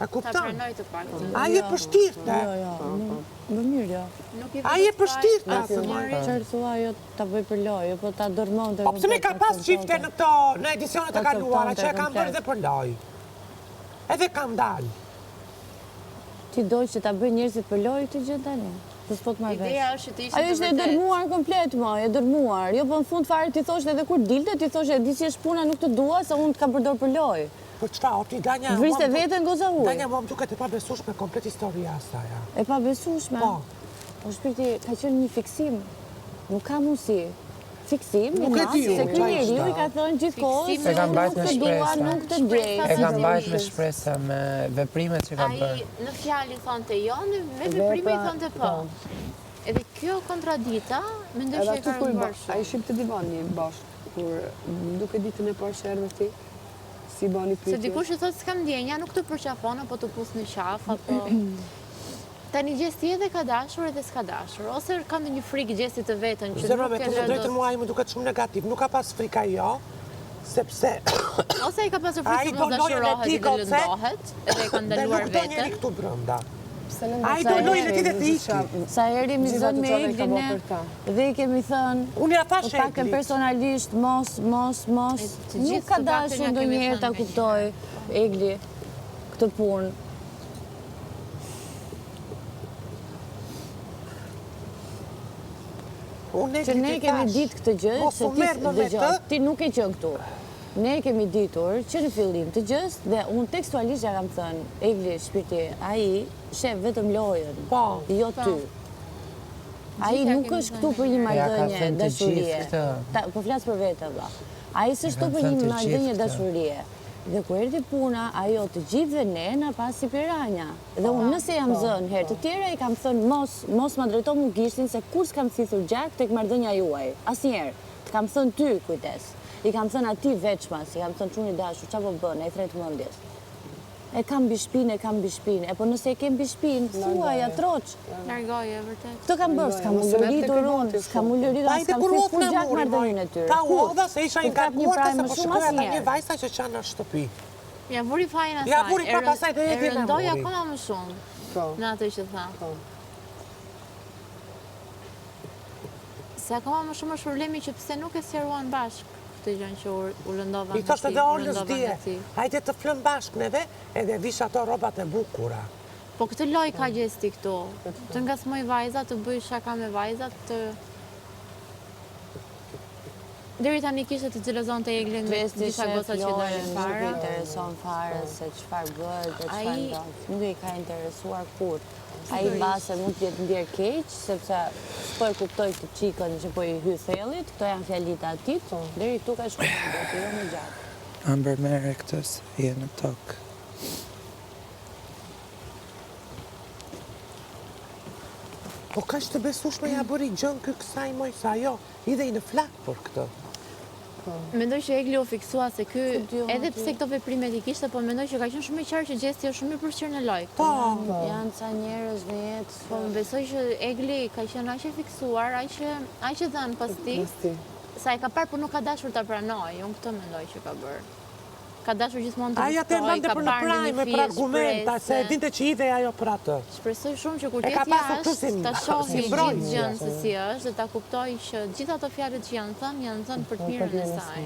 Ta pranoj të pak. Ai e përshtirtë. Më mirë, jo. Ai e përshtirtë. Çfarë thua ajo ta bëj për lojë, po ta dërmonte. Po pse me ka pas çifte në këto në edicionet e kaluara që e kam bërë dhe për lojë. Edhe kam dalë. Ti doj që ta bëj njerëzit për lojë këtë gjë tani? Ideja është të ishte ajo është e dërmuar komplet, e dërmuar. Jo, po në fund fare ti thoshte edhe kur dilte, ti thoshte di si është puna, nuk të dua, se unë të kam përdor për lojë. Po çfarë, ti Danja? Vriste veten goza huaj. Danja, mua më duket e pabesueshme komplet historia asaj. E pabesueshme? Po. Po shpirti ka qenë një fiksim. Nuk ka mundësi. Fiksim, nuk e di, se ky njeriu i ka thënë gjithkohë se nuk të dua, nuk të gjej. E ka mbajtur me shpresa, me veprimet që ka bërë. Ai në fjalë thonte jo, me veprime i thonte po. Edhe kjo kontradita, mendoj që e ka bërë. Ai ship të divani bashkë, kur duke ditën e parë që erdhi ti, si bani pyetje. Se dikush e thotë s'kam ndjenja, nuk të përqafon apo të pus në qaf apo tani gjesti edhe ka dashur edhe s'ka dashur, ose ka ndonjë frikë gjesti të vetën që nuk e lë drejtën mua më duket shumë negativ, nuk ka pas frika jo, sepse ose ai ka pasur frikë mos dashurohet dhe lëndohet, edhe e ka ndaluar veten. Nuk do njëri këtu brenda. Ai do lojën e tij të iki. Sa herë mi zon me Eglin dhe i kemi thënë, unë ja thash Eglit, pakën personalisht, mos. Nuk ka dashur ndonjëherë ta kuptoj Egli këtë punë. Që ne kemi ditë këtë gjë, që ti nuk e qenë këtu. Ne kemi ditur që në fillim të gjës, dhe unë tekstualisht ja kam thënë, Egli, shpirti, ai shef vetëm lojën, jo ty. Ai nuk është këtu për një marrëdhënie dashurie. Po flas për vete, vlla. Ai s'është këtu për një marrëdhënie dashurie. Dhe kur erdhi puna, ajo të gjithëve ne na pasi piranja. Dhe unë nëse jam zënë herë të tjera, i kam thënë mos ma drejto mu gishtin, se kur s'kam thithur gjak tek marrëdhënia juaj. Asnjëherë. Të kam thënë ty kujtes. I kam thënë ati veçmas, i kam thënë çuni dashur, çfarë po bën, e thret mendjes. E kam mbi shpinë, e po nëse e kem mbi shpinë, thuaj atroç. Largoje vërtet. Këtë kam bërë, s'kam u lëritur unë, s'kam thithur kur gjak marrëdhënien e tyre. Ta udha se isha ingarkuar se po shkoja te një vajza që qanë në shtëpi. Ja vuri fajin asaj. Ja vuri prap asaj dhe e rëndoi akoma më shumë. Në atë që tha. Se akoma më shumë është problemi që pse nuk e sqaruan bashkë këtë gjën që u lëndova i thoshte dhe Olës dje, hajde të flëm bashkë neve edhe vish ato robat e bukura. Po këtë loj ka gjesti këtu, të ngasmoj vajzat, të bëj shaka me vajzat, të... Deri tani kishte të xhelozon të Eglin me disa goca që dalin para. Nuk i intereson fare se çfarë bëhet dhe çfarë ndodh. Nuk i ka interesuar kur. Ai mbase mund të jetë ndjer keq, sepse po e kuptoj të çikën që po i hy thellit, këto janë fjalitë atit, deri këtu ka shkuar, do të jo më gjatë. Amber merre këtë se je në tokë. Po ka që të besueshme ja bëri gjën kësaj moj sa jo, idej në flak për këtë. Mendoj që Egli u fiksua se ky, edhe pse këto veprimet i kishte, po mendoj që ka qenë shumë i qartë që gjesti është shumë i përqyrë në loj. Po, janë ca njerëz në jetë. Po më besoj që Egli ka qenë aq i fiksuar, aq i dhënë pas ti, sa e ka parë, por nuk ka dashur ta pranoj, unë këtë mendoj që ka bërë. Ka dashur gjithmonë të luftoj, ka parë në një për argumenta, se e dinte që ide ajo për atë. Shpresoj shumë që kur t'jetë jashtë, ta shohi gjithë gjën se si është dhe ta kuptoj që gjithë ato fjalët që janë thënë për të mirën e saj.